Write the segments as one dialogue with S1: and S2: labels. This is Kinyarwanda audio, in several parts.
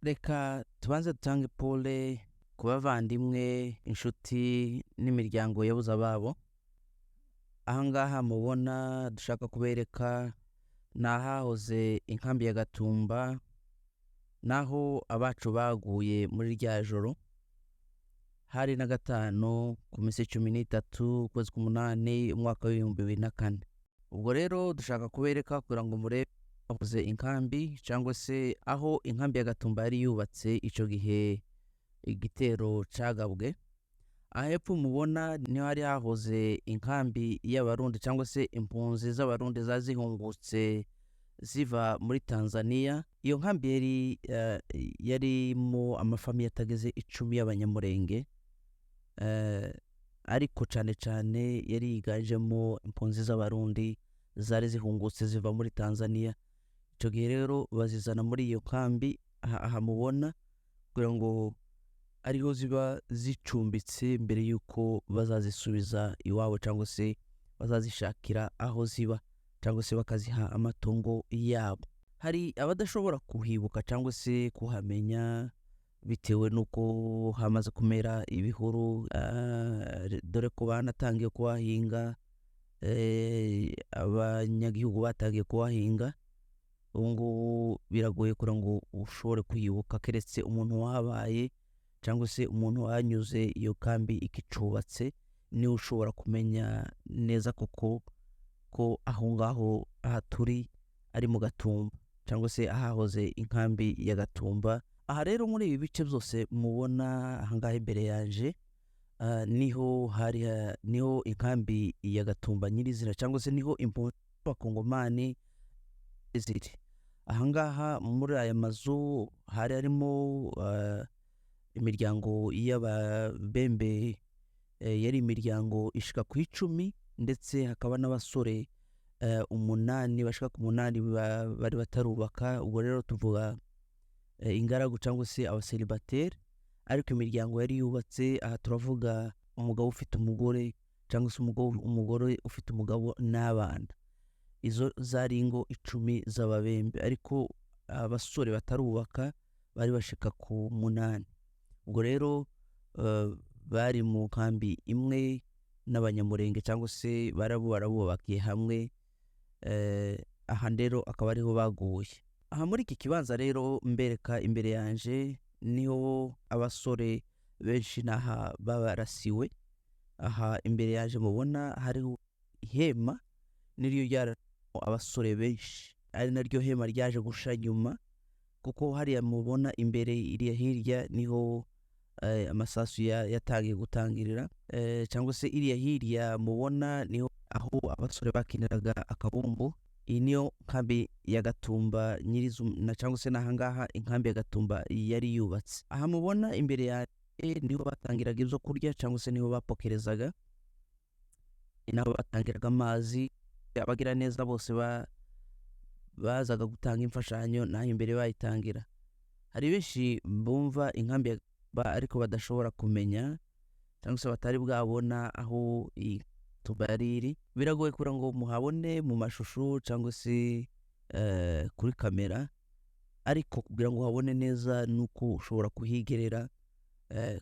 S1: Reka tubanze dutange pole ku bavandimwe, inshuti n'imiryango yabuze ababo. Aha ngaha mubona dushaka kubereka ni ahahoze inkambi ya Gatumba, naho abacu baguye muri rya joro. Hari na gatanu ku minsi 13 ukwezi k'umunani umwaka w'ibihumbi 2004. Ubwo rero dushaka kubereka kugira ngo murebe ahahoze inkambi cyangwa se aho inkambi ya Gatumba yari yubatse ico gihe igitero cagabwe. Aha hepfo mubona niho hari hahoze inkambi y'abarundi cyangwa se impunzi z'abarundi zazihungutse ziva muri Tanzania. Iyo nkambi yarimo amafamiye atageze 10 y'abanyamurenge, ariko cane cane yari yiganjemo impunzi z'abarundi zari zihungutse ziva muri Tanzania. Ico gihe rero bazizana muri iyo nkambi aha mubona kugira ngo ariho ziba zicumbitse mbere yuko bazazisubiza iwabo cyangwa se bazazishakira aho ziba cyangwa se bakaziha amatongo yabo. Hari abadashobora kuhibuka cyangwa se kuhamenya bitewe nuko hamaze kumera ibihuru, dore ko banatangiye kuhahinga, abanyagihugu batangiye kuhahinga. Ubu ngubu biragoye kugira ngo ushobore kuyibuka keretse umuntu wahabaye cyangwa se umuntu wanyuze iyo kambi ikicubatse, niwe ushobora kumenya neza koko ko aho ngaho aha turi ari mu Gatumba cyangwa se ahahoze inkambi ya Gatumba. Aha rero muri ibi bice byose mubona aha ngaha imbere yanje, niho inkambi ya Gatumba nyirizina cyangwa se niho impunzi z'abakongomani ziri. Aha ngaha muri aya mazu hari harimo imiryango y'ababembe, yari imiryango ishika ku 10, ndetse hakaba n'abasore 8 bashika ku 8 bari batarubaka. Ubwo rero tuvuga ingaragu cyangwa se abaselibateri, ariko imiryango yari yubatse. Aha turavuga umugabo ufite umugore cyangwa se umugore ufite umugabo n'abana. Izo zari ingo 10 z'ababembe, ariko abasore batarubaka bari bashika ku 8. Ubwo rero bari mu nkambi imwe n'abanyamurenge cyangwa se barabubakiye hamwe. Aha rero akaba ariho baguye. Aha muri iki kibanza rero mbereka imbere yanje niho abasore benshi naha babarasiwe. Aha imbere yanje mubona hariho ihema, niryo ryarimo abasore benshi, ari naryo hema ryaje gusha nyuma, kuko hariya mubona imbere iriya hirya niho amasasu yatangiye gutangirira, cyangwa se iriya hirya mubona niho aho abasore bakiniraga akabumbu. Iyi niyo nkambi ya Gatumba nyirizina cyangwa se n'aha ngaha inkambi ya Gatumba yari yubatse. Aha mubona imbere ya niho batangiraga ibyo kurya cyangwa se niho bapokerezaga, naho batangiraga amazi. Abagira neza bose bazaga gutanga imfashanyo naho imbere bayitangira. Hari benshi bumva inkambi ya Gatumba ariko badashobora kumenya cyangwa se batari bwabona aho iyi Gatumba yari iri. Biragoye kugira ngo muhabone mu mashusho cyangwa se kuri kamera, ariko kugira ngo uhabone neza nuko ushobora kuhigerera,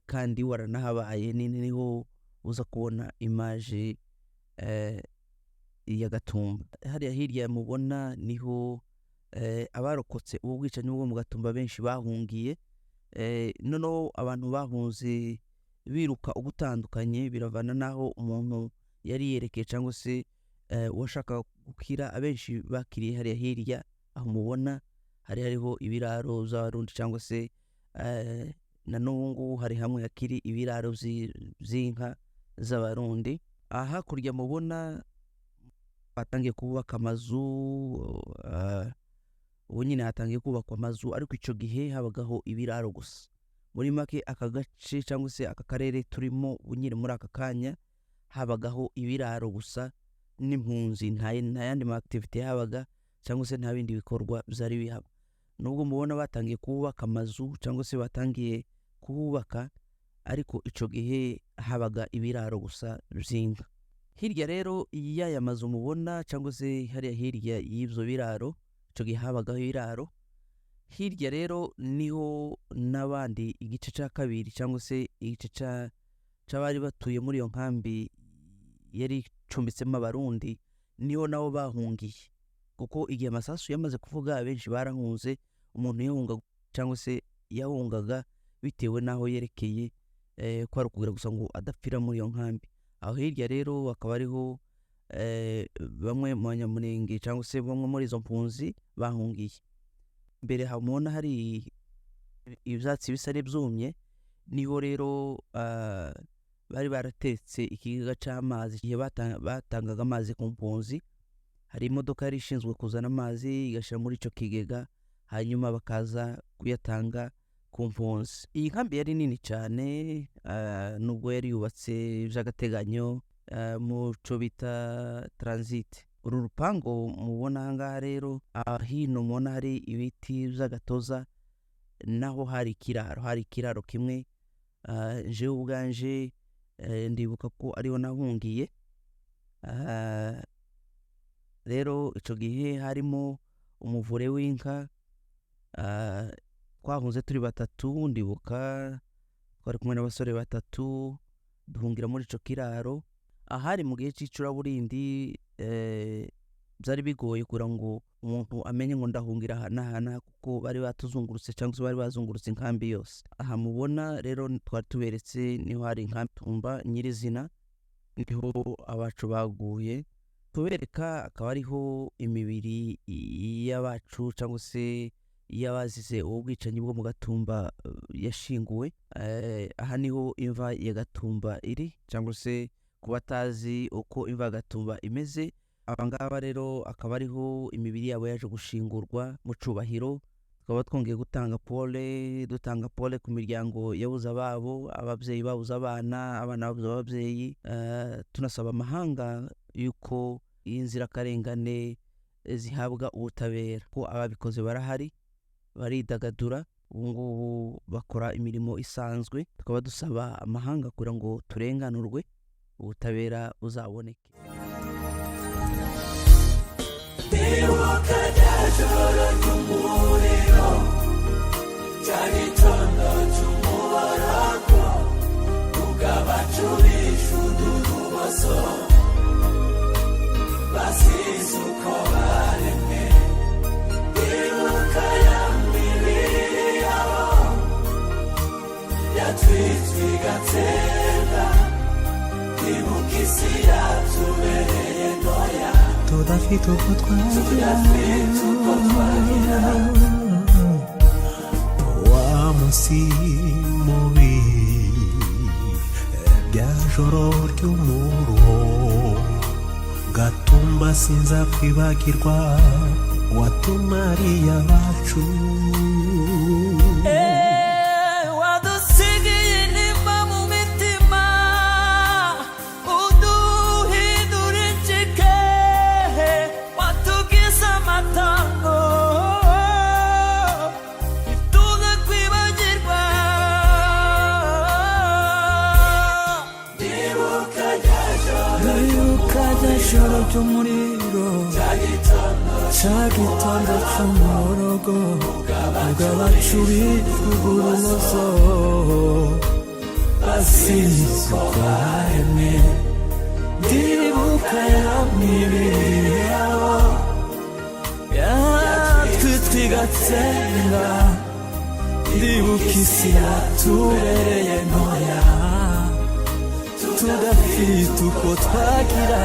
S1: kandi waranahabaye niho uza kubona image ya Gatumba. Hariya hirya mubona niho abarokotse ubu bwicanyi bwo mu Gatumba benshi bahungiye. Noneho abantu bahunze biruka ugutandukanye, biravana naho umuntu yari yerekeye cyangwa se washaka gukira. Abenshi bakiriye hariya hirya, aho mubona hariho ibiraro by'abarundi cyangwa se na n'ubu hari hamwe hakiri ibiraro by'inka z'abarundi. Aha hakurya mubona batangiye kubaka amazu, ubu nyine hatangiye kubakwa amazu, ariko icyo gihe habagaho ibiraro gusa. Muri make aka gace cyangwa se aka karere turimo nyine muri aka kanya habagaho ibiraro gusa n'impunzi, nta yandi ma activity yahabaga cyangwa se nta bindi bikorwa byari bihaba. Nubwo mubona batangiye kubaka amazu cyangwa se batangiye kubaka, ariko icyo gihe habaga ibiraro gusa by'inka. Hirya rero y'aya mazu mubona cyangwa se hariya hirya y'ibyo biraro, icyo gihe habagaho ibiraro. Hirya rero niho n'abandi igice cya kabiri cyangwa se igice c'abari batuye muri iyo nkambi yari icumbitsemo abarundi, niho nabo bahungiye, kuko igihe amasasu yamaze kuvuga abenshi barahunze. Umuntu yahungaga cyangwa se yahungaga bitewe n'aho yerekeye, ko ari ukugira gusa ngo adapfira muri iyo nkambi. Aho hirya rero hakaba ariho bamwe mu banyamulenge cyangwa se bamwe muri izo mpunzi bahungiye. Mbere hamubona hari ibyatsi bisa n'ibyumye, niho rero bari baratetse ikigega cy'amazi igihe batangaga amazi ku mpunzi. Hari imodoka yari ishinzwe kuzana amazi igashyira muri icyo kigega, hanyuma bakaza kuyatanga ku mpunzi. Iyi nkambi yari nini cyane, nubwo yari yubatse by'agateganyo mu cyo bita transit. Uru rupango mubona aha ngaha rero, hino mubona hari ibiti by'agatoza, naho hari ikiraro kimwe. Jewe ubwanje ndibuka ko ariho nahungiye. Rero icyo gihe harimo umuvure w'inka, twahunze turi batatu. Ndibuka twari kumwe n'abasore batatu duhungira muri icyo kiraro. Ahari mu gihe cy'icuraburindi, byari bigoye kugira ngo umuntu amenye ngo ndahungira aha n'aha, kuko bari batuzungurutse cyangwa se bari bazungurutse inkambi yose. Aha mubona rero twari tuberetse niho hari inkambi Tumba nyirizina, niho abacu baguye. Tubereka akaba ariho imibiri y'abacu cyangwa se y'abazize ubu bwicanyi bwo mu Gatumba yashinguwe. Aha niho imva ya Gatumba iri, cyangwa se ku batazi uko imva ya Gatumba imeze, abangaba rero akaba ariho imibiri yabo yaje gushingurwa mu cubahiro. Tukaba twongeye dutanga pole ku miryango yabuze ababo, ababyeyi babuze abana babuze ababyeyi. Tunasaba amahanga yuko inzirakarengane zihabwa ubutabera, ko ababikoze barahari, baridagadura, ubu ngubu bakora imirimo isanzwe. Tukaba dusaba amahanga kugira ngo turenganurwe, ubutabera buzaboneke.
S2: Tudafite uko twagira wa munsi mubi, rya joro ry'umuruho. Gatumba sinza kwibagirwa, watumariye abacu. Ijoro ry'umuriro, cya gitondo cy'umuborogo, ubw'abacu b'uburoso basize uko baremwe. Ndibuka ya mibiri yabo yatwitse igatsemba, ndibuka isi yatubereye ntoya, tudafite uko twagira.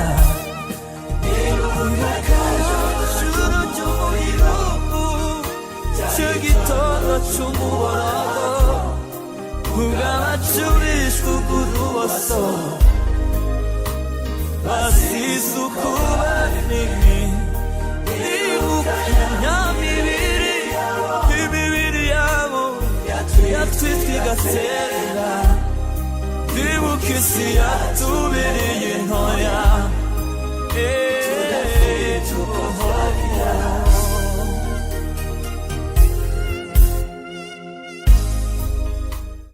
S2: Ijoro ry'umuriro, cya gitondo cy'umuborogo, ubw'abacu bishwe uburoso basize uko baremwe. Ndibuka ya imibiri yabo yatwitse igatsemba, ndibuka isi yatubereye